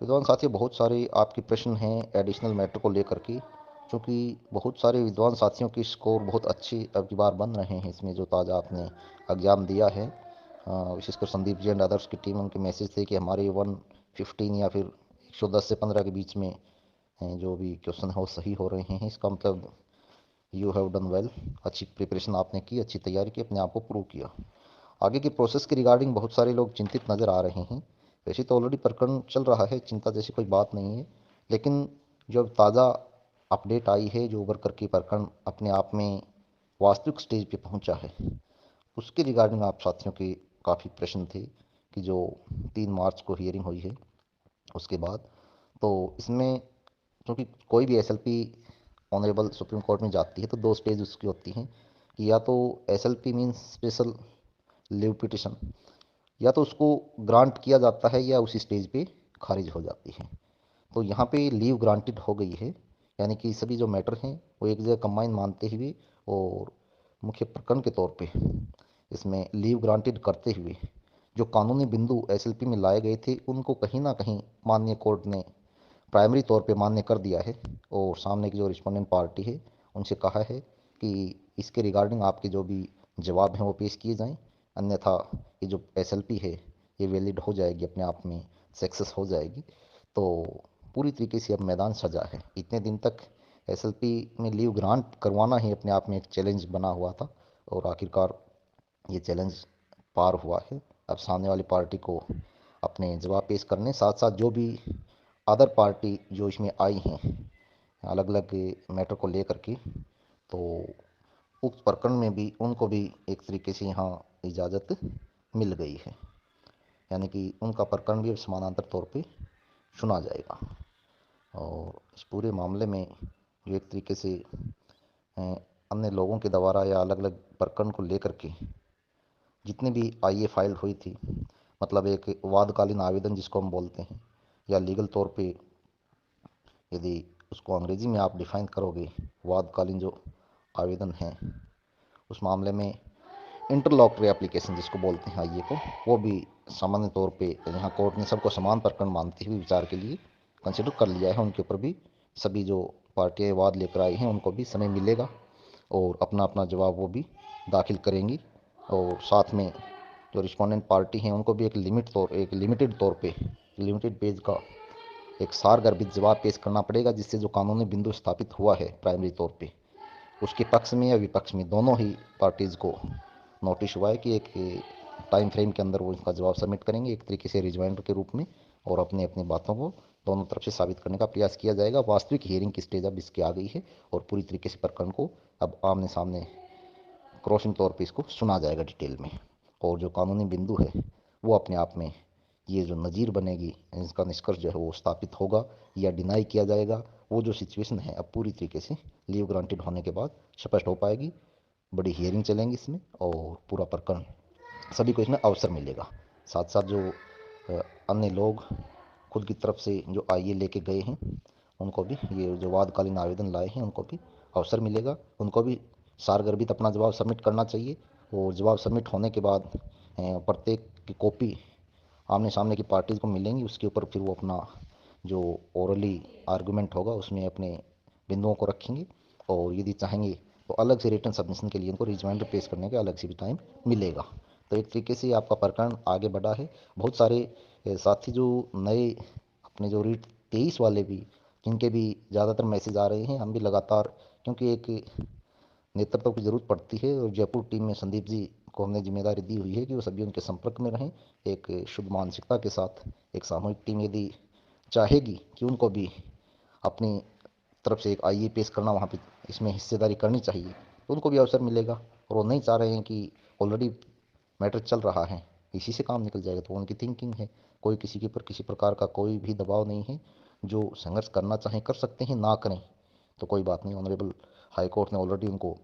विद्वान साथी बहुत सारे आपके प्रश्न हैं एडिशनल मैटर को लेकर के, क्योंकि बहुत सारे विद्वान साथियों की स्कोर बहुत अच्छी अब की बार बन रहे हैं इसमें जो ताज़ा आपने एग्जाम दिया है। विशेषकर संदीप जी एंड अदर्स की टीम, उनके मैसेज थे कि हमारे 115 या फिर 110 से 15 के बीच में जो भी क्वेश्चन है वो सही हो रहे हैं। इसका मतलब यू हैव डन वेल, अच्छी प्रिपरेशन आपने की, अच्छी तैयारी की, अपने आप को प्रूव किया। आगे की प्रोसेस के रिगार्डिंग बहुत सारे लोग चिंतित नज़र आ रहे हैं। वैसे तो ऑलरेडी प्रकरण चल रहा है, चिंता जैसी कोई बात नहीं है, लेकिन जो अब ताज़ा अपडेट आई है, जो उभर करके प्रकरण अपने आप में वास्तविक स्टेज पे पहुंचा है, उसके रिगार्डिंग आप साथियों के काफ़ी प्रश्न थे कि जो 3 मार्च को हियरिंग हुई है उसके बाद, तो इसमें क्योंकि कोई भी एसएलपी ऑनरेबल सुप्रीम कोर्ट में जाती है तो 2 स्टेज उसकी होती हैं कि या तो SLP means special leave petition, या तो उसको ग्रांट किया जाता है या उसी स्टेज पे खारिज हो जाती है। तो यहाँ पे लीव ग्रांटेड हो गई है, यानी कि सभी जो मैटर हैं वो एक जगह कंबाइन मानते हुए और मुख्य प्रकरण के तौर पे इसमें लीव ग्रांटेड करते हुए जो कानूनी बिंदु एसएलपी में लाए गए थे उनको कहीं ना कहीं माननीय कोर्ट ने प्राइमरी तौर पे मान्य कर दिया है। और सामने की जो रिस्पोंडेंट पार्टी है उनसे कहा है कि इसके रिगार्डिंग आपके जो भी जवाब हैं वो पेश किए जाएं, अन्यथा ये जो एसएलपी है ये वैलिड हो जाएगी, अपने आप में सक्सेस हो जाएगी। तो पूरी तरीके से अब मैदान सजा है। इतने दिन तक एसएलपी में लीव ग्रांट करवाना ही अपने आप में एक चैलेंज बना हुआ था, और आखिरकार ये चैलेंज पार हुआ है। अब सामने वाली पार्टी को अपने जवाब पेश करने, साथ साथ जो भी अदर पार्टी जो इसमें आई हैं अलग अलग मैटर को लेकर के, तो उक्त प्रकरण में भी उनको भी एक तरीके से यहाँ इजाज़त मिल गई है, यानी कि उनका प्रकरण भी अब समानांतर तौर पे सुना जाएगा। और इस पूरे मामले में जो एक तरीके से अन्य लोगों के द्वारा या अलग अलग प्रकरण को लेकर के जितने भी आईए फाइल हुई थी, मतलब एक वादकालीन आवेदन जिसको हम बोलते हैं, या लीगल तौर पे यदि उसको अंग्रेजी में आप डिफाइन करोगे, वादकालीन जो आवेदन है उस मामले में इंटरलॉकटरी एप्लीकेशन जिसको बोलते हैं आईए को, वो भी सामान्य तौर पे यहाँ कोर्ट ने सबको समान प्रकरण मानते हुए विचार के लिए कंसिडर कर लिया है। उनके ऊपर भी सभी जो पार्टियाँ वाद लेकर आई हैं उनको भी समय मिलेगा और अपना अपना जवाब वो भी दाखिल करेंगी। और साथ में जो रिस्पोंडेंट पार्टी हैं उनको भी एक लिमिटेड तौर पे लिमिटेड पेज का एक सारगर्भित जवाब पेश करना पड़ेगा, जिससे जो कानूनी बिंदु स्थापित हुआ है प्राइमरी तौर पे उसके पक्ष में या विपक्ष में दोनों ही पार्टीज़ को नोटिस हुआ है कि एक टाइम फ्रेम के अंदर वो इसका जवाब सबमिट करेंगे, एक तरीके से रिजमाइंडर के रूप में, और अपने अपनी बातों को दोनों तरफ से साबित करने का प्रयास किया जाएगा। वास्तविक हियरिंग की स्टेज अब इसकी आ गई है और पूरी तरीके से प्रकरण को अब आमने सामने क्रॉसिंग तौर पे इसको सुना जाएगा डिटेल में। और जो कानूनी बिंदु है वो अपने आप में ये जो नज़ीर बनेगी, इसका निष्कर्ष जो है वो स्थापित होगा या डिनाई किया जाएगा, वो जो सिचुएशन है अब पूरी तरीके से लीव ग्रांटेड होने के बाद स्पष्ट हो पाएगी। बड़ी हियरिंग चलेंगी इसमें और पूरा प्रकरण सभी को इसमें अवसर मिलेगा। साथ साथ जो अन्य लोग खुद की तरफ से जो आईए लेके गए हैं उनको भी, ये जो वादकालीन आवेदन लाए हैं उनको भी अवसर मिलेगा, उनको भी सारगर्भित अपना जवाब सबमिट करना चाहिए। और जवाब सबमिट होने के बाद प्रत्येक की कॉपी आमने सामने की पार्टीज को मिलेंगी, उसके ऊपर फिर वो अपना जो ओरली आर्गूमेंट होगा उसमें अपने बिंदुओं को रखेंगे। और यदि चाहेंगे तो अलग से रिटर्न सबमिशन के लिए उनको रिजमाइंडर पेश करने का अलग से भी टाइम मिलेगा। तो एक तरीके से आपका प्रकरण आगे बढ़ा है। बहुत सारे साथी जो नए अपने जो रीट 23 वाले भी, जिनके भी ज़्यादातर मैसेज आ रहे हैं, हम भी लगातार, क्योंकि एक नेतृत्व की ज़रूरत पड़ती है और जयपुर टीम में संदीप जी को हमने जिम्मेदारी दी हुई है कि वो सभी उनके संपर्क में रहें एक शुद्ध मानसिकता के साथ। एक सामूहिक टीम यदि चाहेगी कि उनको भी अपनी तरफ से एक आईए पेश करना वहाँ पे इसमें हिस्सेदारी करनी चाहिए, तो उनको भी अवसर मिलेगा। और वो नहीं चाह रहे हैं कि ऑलरेडी मैटर चल रहा है इसी से काम निकल जाएगा, तो उनकी थिंकिंग है। कोई किसी के ऊपर किसी प्रकार का कोई भी दबाव नहीं है, जो संघर्ष करना चाहें कर सकते हैं, ना करें तो कोई बात नहीं। ऑनरेबल हाई कोर्ट ने ऑलरेडी उनको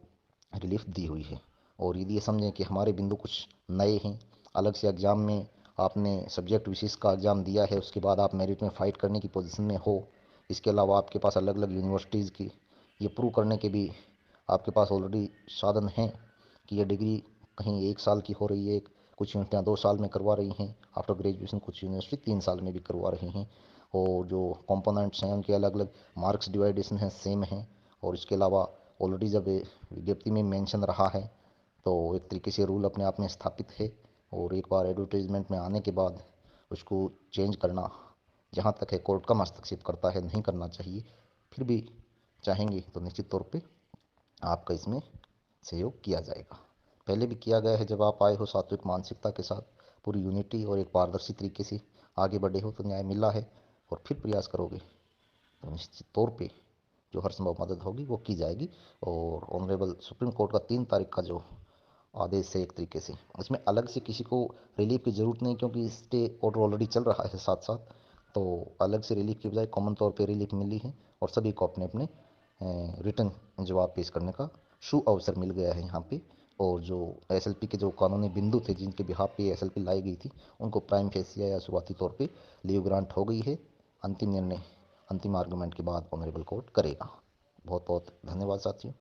रिलीफ दी हुई है। और यदि ये समझें कि हमारे बिंदु कुछ नए हैं, अलग से एग्ज़ाम में आपने सब्जेक्ट विशेष का एग्ज़ाम दिया है, उसके बाद आप मेरिट में फ़ाइट करने की पोजीशन में हो, इसके अलावा आपके पास अलग अलग यूनिवर्सिटीज़ की ये प्रूव करने के भी आपके पास ऑलरेडी साधन हैं कि ये डिग्री कहीं 1 साल की हो रही है, कुछ यूनिवर्सिटियाँ 2 साल में करवा रही हैं आफ्टर ग्रेजुएशन, कुछ यूनिवर्सिटी 3 साल में भी करवा रही हैं। और जो कंपोनेंट्स हैं उनके अलग अलग मार्क्स डिवाइडेशन हैं सेम हैं। और इसके अलावा ऑलरेडी जब ये विज्ञप्ति में मेंशन रहा है तो एक तरीके से रूल अपने आप में स्थापित है। और एक बार एडवर्टाइजमेंट में आने के बाद उसको चेंज करना जहाँ तक है कोर्ट का हस्तक्षेप करता है, नहीं करना चाहिए। फिर भी चाहेंगे तो निश्चित तौर पे आपका इसमें सहयोग किया जाएगा। पहले भी किया गया है जब आप आए हो सात्विक मानसिकता के साथ, पूरी यूनिटी और एक पारदर्शी तरीके से आगे बढ़े हो तो न्याय मिला है। और फिर प्रयास करोगे तो निश्चित तौर पे जो हर संभव मदद होगी वो की जाएगी। और ऑनरेबल सुप्रीम कोर्ट का 3 तारीख का जो आदेश है एक तरीके से उसमें अलग से किसी को रिलीफ की ज़रूरत नहीं, क्योंकि स्टे ऑर्डर ऑलरेडी चल रहा है साथ साथ। तो अलग से रिलीफ की बजाय कॉमन तौर पे रिलीफ मिली है और सभी को अपने अपने रिटर्न जवाब पेश करने का अवसर मिल गया है यहाँ पे। और जो एसएलपी के जो कानूनी बिंदु थे जिनके बिहाफ पे एसएलपी लाई गई थी उनको प्राइम फेसिया या शुरुआती तौर पे लीव ग्रांट हो गई है। अंतिम निर्णय अंतिम आर्गूमेंट के बाद ऑनरेबल कोर्ट करेगा। बहुत बहुत धन्यवाद साथियों।